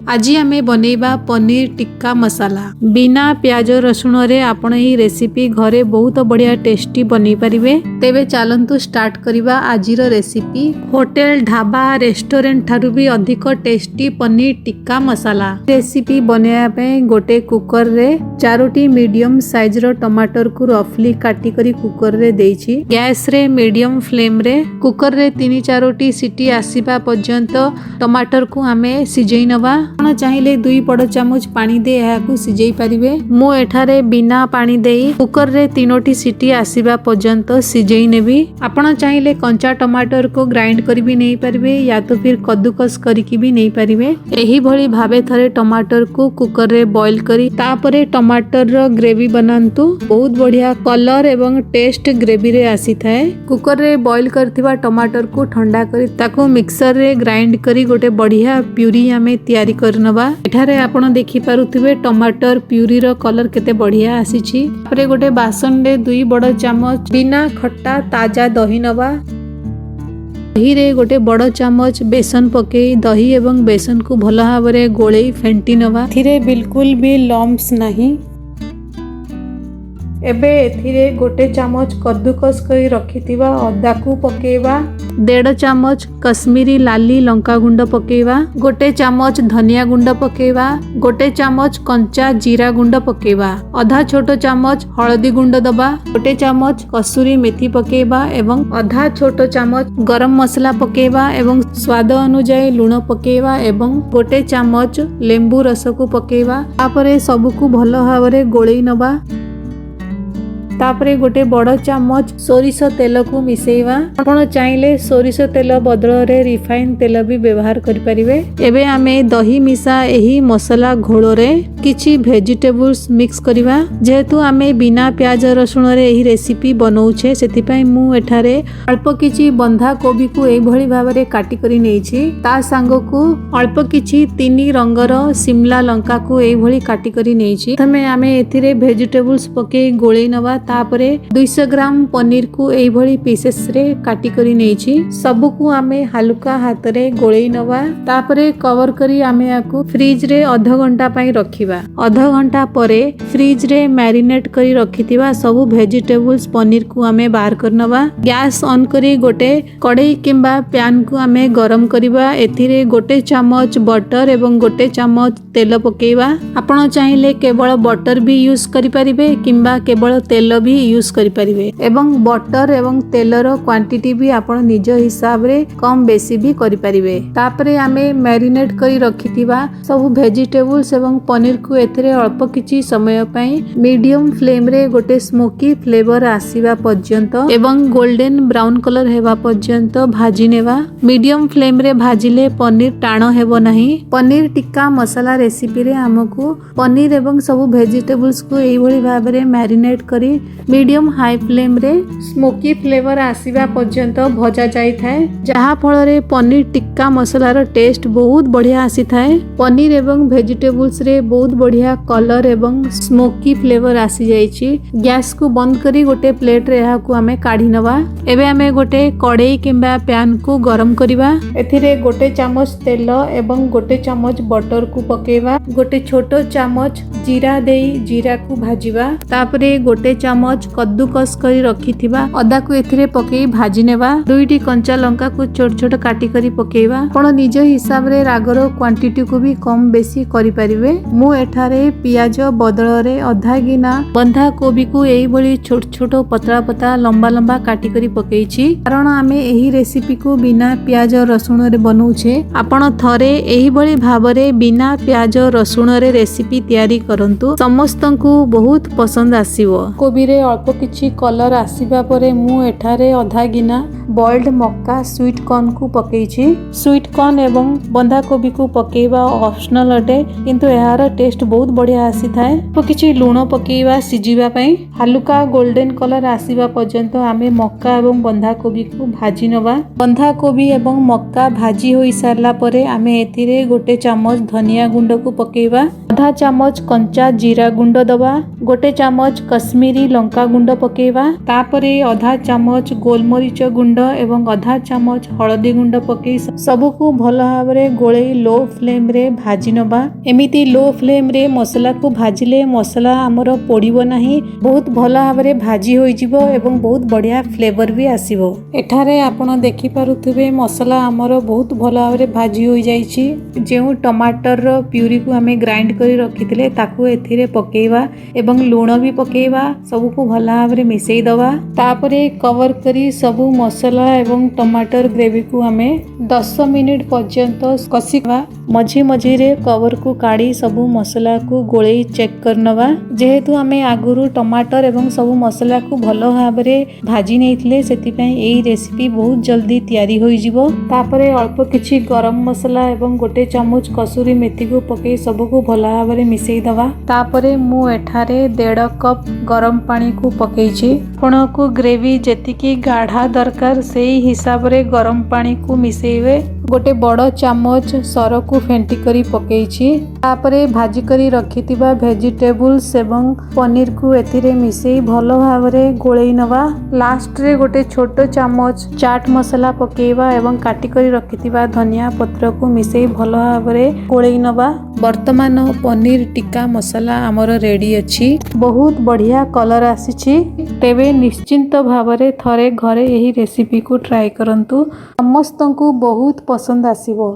आज आमे बनेबा पनीर टिक्का मसाला बिना प्याज रसुण रे आपण ही रेसिपी घरे बहुत बढ़िया टेस्टी बनी पारिबे। तेबे चलंतु स्टार्ट करिबा आजिर रेसिपी। होटल ढाबा रेस्टोरेंट ठारू भी अधिक टेस्टी पनीर टिक्का मसाला रेसिपी बनैया पे गोटे कुकर रे 4टी मीडियम साइज रो टमाटर को रफली काटी करी कुकर रे देइछि। गैस रे मीडियम फ्लेम रे कुकर रे 3-4टी सीटी आसीबा पर्यंत टमाटर को आमे सिझेई नबा। आपण चाहिले 2 बड़ चामच पानी दे एहाकू सिझेई परिबे। मु एठारे बिना पानी देई कुकर रे 3टी सीटी आसीबा पर्यंत सिझेई नेबी। आपण चाहिले कंचा टमाटर को ग्राइंड करी भी नहीं परिबे या तो फिर कद्दूकस करिकी भी नहीं परिबे। एही भली भाबे थरे टमाटर को कुकर रे बॉईल करी तापरे टमाटर रो ग्रेवी बनांतु। बहुत बढ़िया कलर एवं टेस्ट ग्रेवी रे आसी थाए। कुकर रे बॉईल करथिबा टमाटर को ठंडा करी ताको मिक्सर रे ग्राइंड करी गोटे बढ़िया प्यूरी आमे तैयारी करनबा। एठारे आपण देखि पारुथिबे टमाटर प्यूरी रो कलर केते बढ़िया आसीछि। तापरे गोटे बासन रे 2 बड़ चामच बिना खट्टा ताजा दही नबा। दही रे गोटे बड़ चामच बेसन पकेई दही एवं बेसन को भल भाबरे गोळेई फेंटी नबा। थिरे बिल्कुल भी लम्प्स नहीं। एबे एथिरे गोटे चामच कद्दूकस करी रखिथिबा अदा को पकेइबा। 1.5 चामच कश्मीरी लाली लंका गुंड पकेइबा। गोटे चामच धनिया गुंड पकेइबा। गोटे चामच कंचा जीरा गुंड पकेइबा। आधा छोटो चामच हळदी गुंड दबा। गोटे चामच कसूरी मेथी पकेइबा एवं आधा छोटो चामच गरम मसला पकेइबा एवं स्वाद अनुसार लूण पकेइबा एवं गोटे चामच लेंबू रस को पकेइबा। तापरे सबको भल भाबरे गोळेई नबा। तापरे गोटे बड़ चामच सोरिष तेल को मिसेइबा। आपण चाहिले सोरिष तेल बदल रे रिफाइन तेल भी व्यवहार करि परिबे। एबे आमे दही मिसा एही मसाला घोल रे किछि वेजिटेबल्स मिक्स करिबा। जेहेतु आमे बिना प्याज रसुण रे एही रेसिपी बनौछे सेति पई मु एठारे अल्प किछि बंधा कोबी को एई भली भाबरे काटी करी नेछि। ता संग को अल्प किछि 3 रंगर शिमला लंका को एई भली काटी करी नेछि। तमे आमे एथिरे वेजिटेबल्स पके गोळेई नबा। तापरे 200 ग्राम पनीर को एई भली पीसेस रे काटी करी नेछि। सब को आमे हल्का हाथ रे गोळेई नबा। तापरे कवर करी आमे याकू फ्रिज रे आधा घंटा पई रखिबा। आधा घंटा परे फ्रिज रे मैरिनेट करी रखिथिबा सब वेजिटेबल्स पनीर को आमे बाहर करनबा। गैस ऑन करी गोटे कढ़ई किंबा पैन को आमे गरम करिबा। एथिरे गोटे चामच बटर एवं गोटे चामच तेल पकेइबा। आपण चाहिले केवल बटर भी यूज करि परिबे किंबा केवल तेल भी यूज करि परिबे एवं बटर एवं तेलर क्वांटिटी भी आपण निज हिसाब रे कम बेसी भी करि परिबे। तापरे आमे मैरिनेट करी रखिथिबा सब वेजिटेबल्स एवं पनीर को एथिरे अल्प किछि समय पई मीडियम फ्लेम रे गोटे स्मोकी फ्लेवर आसीबा पर्यंत एवं गोल्डन ब्राउन कलर हेबा पर्यंत भाजी नेबा। मीडियम फ्लेम रे भाजिले पनीर टाण हेबो नाही। पनीर टिक्का मसाला रेसिपी रे हमकु पनीर एवं सब वेजिटेबल्स को एई भली भाबरे मैरिनेट करी मीडियम हाई फ्लेम रे स्मोकी फ्लेवर आसीबा पर्यंत भजा जाई थाए। जहा फल रे पनीर टिक्का मसाला रो टेस्ट बहुत बढ़िया आसी थाए। पनीर एवं वेजिटेबल्स रे बहुत बढ़िया कलर एवं स्मोकी फ्लेवर आसी जाईछि। गैस को बंद करी गोटे प्लेट रे एहा को आमे काढी नबा। एबे आमे गोटे कढ़ई किंबा पैन को गरम करिबा। एथिरे गोटे चामच तेल एवं गोटे चामच बटर को पकेइबा। गोटे छोटो चामच जीरा देई जीरा को भाजिबा। तापरे गोटे चामच कद्दूकस करी रखिथिबा अदा को एथिरे पकेई भाजी नेबा। 2टी कंचा लंका को छोट छोट काटी करी पकेइबा। आपण निज हिसाब रे रागर क्वांटिटी को भी कम बेसी करि परिबे। मु एठारे पियाज बदल रे आधा गिना बंधा कोबी को एई भली छोट छोट पतला पतला लंबा लंबा काटी करी पकेइछि। कारण आमे एही रेसिपी को बिना प्याज रसुण रे बनौछे। आपण थरे एही भली भाबरे बिना प्याज रसुण रे रेसिपी तैयारी करंतु। समस्तंकु बहुत पसंद आसीबो। कोबी रे अल्प किछि कलर आसीबा परे मु एठारे आधा गिना बॉइल्ड मक्का स्वीट कॉर्न को पकेइछि। स्वीट कॉर्न एवं बंधा कोबी को पकेइबा ऑप्शनल अटे किंतु एहार टेस्ट बहुत बढ़िया आसी थाए। तो किछि लूण पकेइबा सिजिबा पई। हल्का गोल्डन कलर आसीबा पर्यंत आमे मक्का एवं बंधा कोबी को भाजी नबा। बंधा कोबी एवं मक्का भाजी होई सारला परे आमे एथिरे गोटे चामच धनिया गुंड को पकेइबा। अधा चामच कंचा जीरा गुंड दबा, गोटे चामच कश्मीरी लंका गुंड पकेवा, तापरे अधा चामच गोलमरीच गुंड एवं अधा चामच हळदी गुंड पके सबको भल भाव गोले लो फ्लेम रे भाजी नबा। एमिति लो फ्लेम रे मसला को भाजिले मसला आमर पोड़िबो नाही, बहुत भल भाव भाजी होई जिवो एवं बहुत बढ़िया फ्लेवर भी आसीबो। एठारे आपण देखि पारुथिबे मसला आमर बहुत भल भाव भाजी होई जाईछि। जेउ टमाटर रो प्यूरी को हमें ग्राइंड करी रखिथिले ताकू एथिरे पकेइबा एवं लूण भी पकेइबा, सबको भल भाव मिसेई दबा। तापरे कवर करी सबु मसला एवं टमाटर ग्रेवी को हमें 10 मिनिट पर्यंत कसिबा। मझी मझी रे कवर को काढ़ी सबु मसला को गोले चेक करनवा। जेहेतु आमे आगुरु टमाटर एवं सबु मसला को भल भाव भाजी नैथिले सेतिपई एई रेसिपी बहुत जल्दी तैयारी होई जिवो। तापरे अल्प किछि गरम मसला एवं गोटे चामच कसूरी मेथी को पके सबको भल भाव मिसेई दवा। तापरे मु एठारे 1.5 कप गरम पानी को पकेइछि। आपनको ग्रेवी जेतिकी गाढ़ा दरकार सेई हिसाब रे गरम पानी को मिसेइबे। गोटे बड़ चामच सर को फेंटी करी पकेइछि। तापरे भाजी करी रखिथिबा वेजिटेबल्स एवं पनीर को एथिरे मिसेई भल भाव रे गोलेई नवा। लास्ट रे गोटे छोट चामच चाट मसला पकेइबा एवं काटी करी रखिथिबा धनिया पत्र को मिसेई भल भाव रे गोलेई नवा। वर्तमान पनीर टिक्का मसला आमर रेडी अछि। बहुत बढ़िया कलर आसीछि। तेबे निश्चिंत भाव रे थरे घरे एही रेसिपी को ट्राई करंतु, समस्तंकु बहुत पसंद आसीबो।